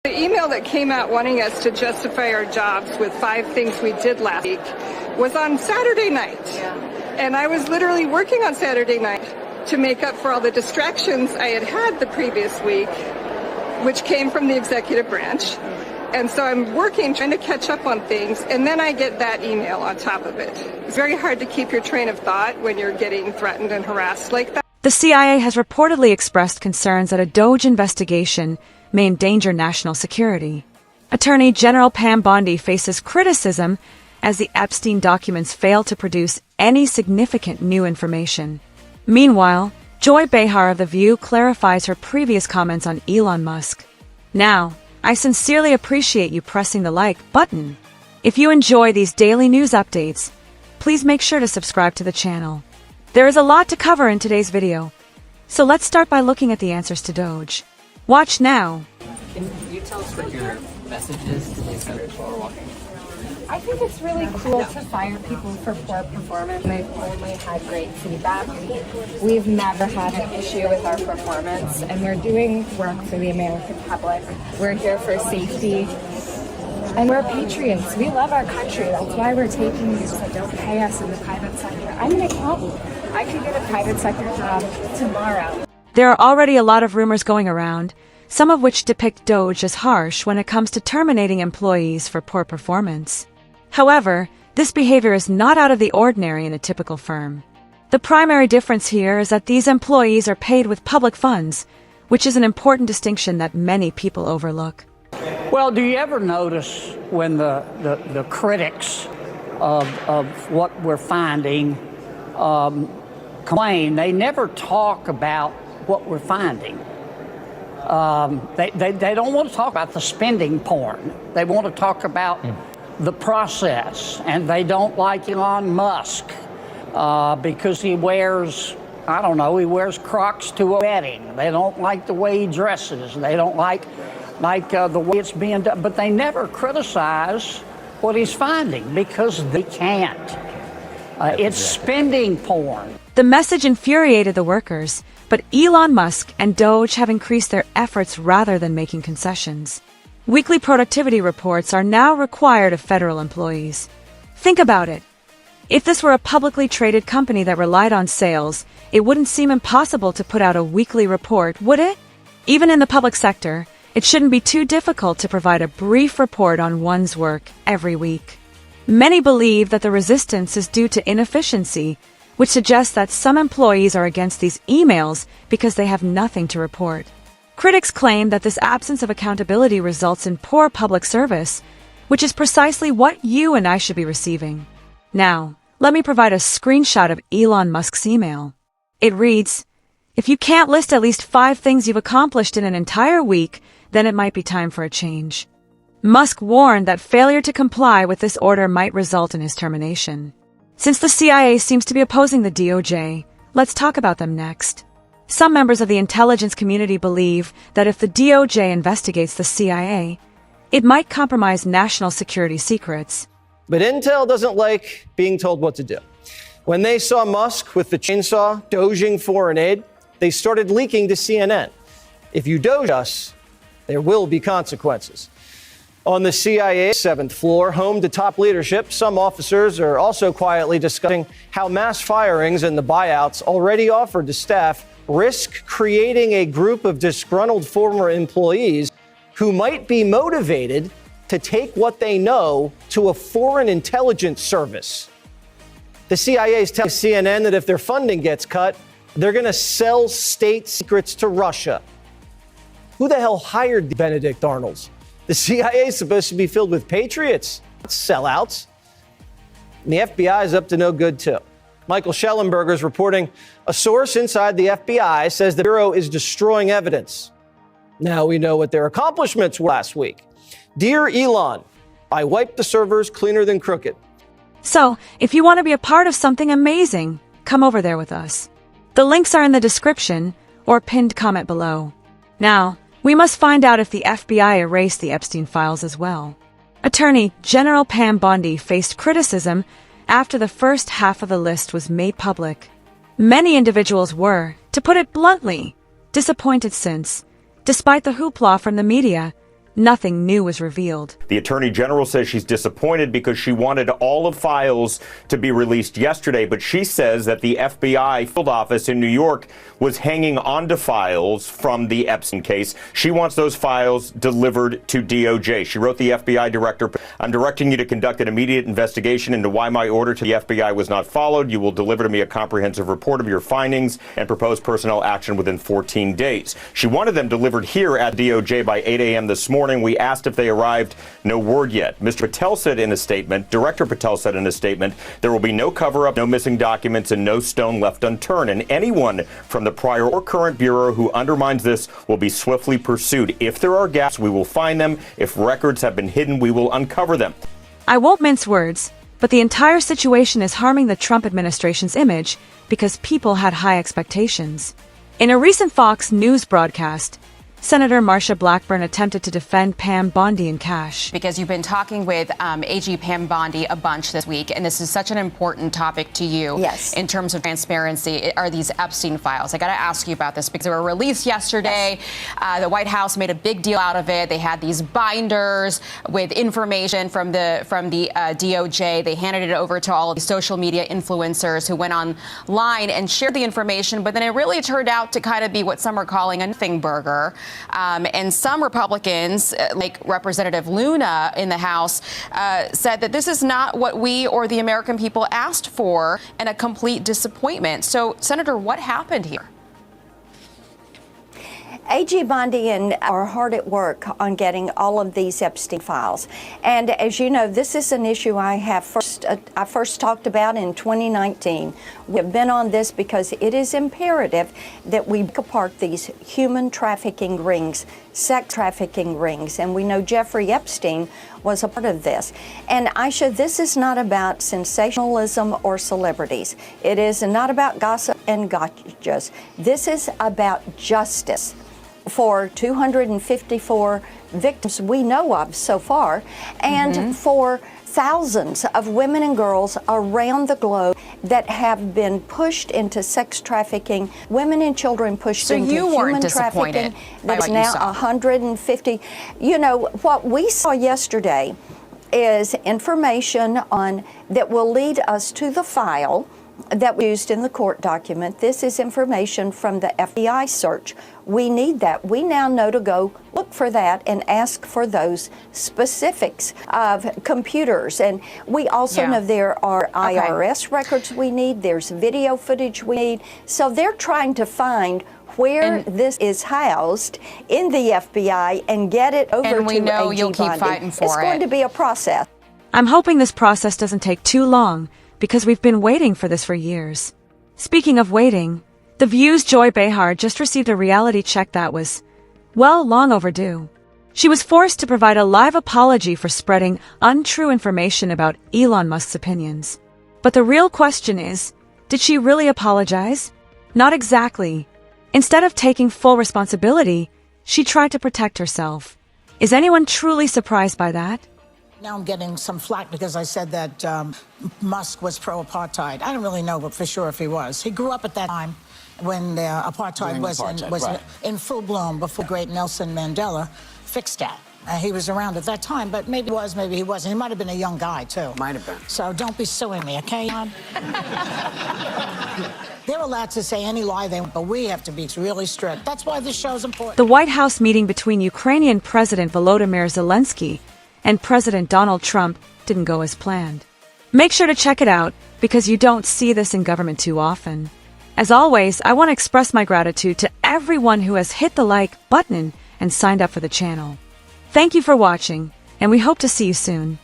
The email that came out wanting us to justify our jobs with 5 things we did last week was on Saturday night. And I was literally working on Saturday night to make up for all the distractions I had had the previous week, which came from the executive branch. And so I'm working, trying to catch up on things, and then I get that email on top of it. It's very hard to keep your train of thought when you're getting threatened and harassed like that. The CIA has reportedly expressed concerns that a DOJ investigation may endanger national security. Attorney General Pam Bondi faces criticism as the Epstein documents fail to produce any significant new information. Meanwhile, Joy Behar of The View clarifies her previous comments on Elon Musk. Now, I sincerely appreciate you pressing the like button. If you enjoy these daily news updates, please make sure to subscribe to the channel. There is a lot to cover in today's video, so let's start by looking at the answers to DOJ. Watch now. Can you tell us what your message is to these senators while we're walking? I think it's really cool to fire people for poor performance. They've only had great feedback. We've never had an issue with our performance, and we're doing work for the American public. We're here for safety, and we're patriots. We love our country. That's why we're taking these that don't pay us in the private sector. I'm an accountant. I could get a private sector job tomorrow. There are already a lot of rumors going around, some of which depict DOJ as harsh when it comes to terminating employees for poor performance. However, this behavior is not out of the ordinary in a typical firm. The primary difference here is that these employees are paid with public funds, which is an important distinction that many people overlook. Well, do you ever notice when the critics of what we're finding complain, they never talk about what we're finding. They don't want to talk about the spending porn. They want to talk about the process, and they don't like Elon Musk because he wears, I don't know, he wears Crocs to a wedding. They don't like the way he dresses. They don't like the way it's being done. But they never criticize what he's finding because they can't. It's spending porn. The message infuriated the workers, but Elon Musk and DOJ have increased their efforts rather than making concessions. Weekly productivity reports are now required of federal employees. Think about it. If this were a publicly traded company that relied on sales, it wouldn't seem impossible to put out a weekly report, would it? Even in the public sector, it shouldn't be too difficult to provide a brief report on one's work every week. Many believe that the resistance is due to inefficiency, which suggests that some employees are against these emails because they have nothing to report. Critics claim that this absence of accountability results in poor public service, which is precisely what you and I should be receiving. Now, let me provide a screenshot of Elon Musk's email. It reads, "If you can't list at least 5 things you've accomplished in an entire week, then it might be time for a change." Musk warned that failure to comply with this order might result in his termination. Since the CIA seems to be opposing the DOJ, let's talk about them next. Some members of the intelligence community believe that if the DOJ investigates the CIA, it might compromise national security secrets. But Intel doesn't like being told what to do. When they saw Musk with the chainsaw doging foreign aid, they started leaking to CNN. If you doge us, there will be consequences. On the CIA's 7th floor, home to top leadership, some officers are also quietly discussing how mass firings and the buyouts already offered to staff risk creating a group of disgruntled former employees who might be motivated to take what they know to a foreign intelligence service. The CIA is telling CNN that if their funding gets cut, they're going to sell state secrets to Russia. Who the hell hired the Benedict Arnolds? The CIA is supposed to be filled with patriots, not sellouts. And the FBI is up to no good, too. Michael Schellenberger is reporting a source inside the FBI says the Bureau is destroying evidence. Now we know what their accomplishments were last week. Dear Elon, I wiped the servers cleaner than crooked. So, if you want to be a part of something amazing, come over there with us. The links are in the description or pinned comment below. Now, we must find out if the FBI erased the Epstein files as well. Attorney General Pam Bondi faced criticism after the first half of the list was made public. Many individuals were, to put it bluntly, disappointed since, despite the hoopla from the media, nothing new was revealed. The Attorney General says she's disappointed because she wanted all of files to be released yesterday, but she says that the FBI field office in New York was hanging onto files from the Epstein case. She wants those files delivered to DOJ. She wrote the FBI director, "I'm directing you to conduct an immediate investigation into why my order to the FBI was not followed. You will deliver to me a comprehensive report of your findings and propose personnel action within 14 days. She wanted them delivered here at DOJ by 8 a.m. this morning. We asked if they arrived. No word yet. Mr. Patel said in a statement, Director Patel said in a statement, there will be no cover-up, no missing documents, and no stone left unturned. And anyone from the prior or current Bureau who undermines this will be swiftly pursued. If there are gaps, we will find them. If records have been hidden, we will uncover them." I won't mince words, but the entire situation is harming the Trump administration's image because people had high expectations. In a recent Fox News broadcast, Senator Marsha Blackburn attempted to defend Pam Bondi in cash. Because you've been talking with AG Pam Bondi a bunch this week, and this is such an important topic to you. Yes. In terms of transparency, are these Epstein files? I got to ask you about this because they were released yesterday. Yes. The White House made a big deal out of it. They had these binders with information from the DOJ. They handed it over to all of the social media influencers who went online and shared the information, but then it really turned out to kind of be what some are calling a nothing burger. And some Republicans, like Representative Luna in the House, said that this is not what we or the American people asked for, and a complete disappointment. So, Senator, what happened here? AG Bondi and are hard at work on getting all of these Epstein files. And as you know, this is an issue I first talked about in 2019. We've been on this because it is imperative that we break apart these human trafficking rings, sex trafficking rings. And we know Jeffrey Epstein was a part of this. And Aisha, this is not about sensationalism or celebrities. It is not about gossip and gotchas. This is about justice for 254 victims we know of so far, and for thousands of women and girls around the globe that have been pushed into sex trafficking, women and children pushed into human trafficking. That's now 150. You know, what we saw yesterday is information on that will lead us to the file that was used in the court document. This is information from the FBI search. We need that. We now know to go look for that and ask for those specifics of computers. And we also know there are IRS records we need. There's video footage we need. So they're trying to find where this is housed in the FBI and get it over to AG Bondi. And we know you'll keep fighting for it. It's going to be a process. I'm hoping this process doesn't take too long, because we've been waiting for this for years. Speaking of waiting, The View's Joy Behar just received a reality check that was, well, long overdue. She was forced to provide a live apology for spreading untrue information about Elon Musk's opinions. But the real question is, did she really apologize? Not exactly. Instead of taking full responsibility, she tried to protect herself. Is anyone truly surprised by that? Now I'm getting some flack because I said that Musk was pro-apartheid. I don't really know for sure if he was. He grew up at that time when apartheid was in full bloom before great Nelson Mandela fixed that. He was around at that time, but maybe he was, maybe he wasn't. He might have been a young guy, too. Might have been. So don't be suing me, okay? They're allowed to say any lie they want, but we have to be really strict. That's why this show's important. The White House meeting between Ukrainian President Volodymyr Zelensky and President Donald Trump didn't go as planned. Make sure to check it out, because you don't see this in government too often. As always, I want to express my gratitude to everyone who has hit the like button and signed up for the channel. Thank you for watching, and we hope to see you soon.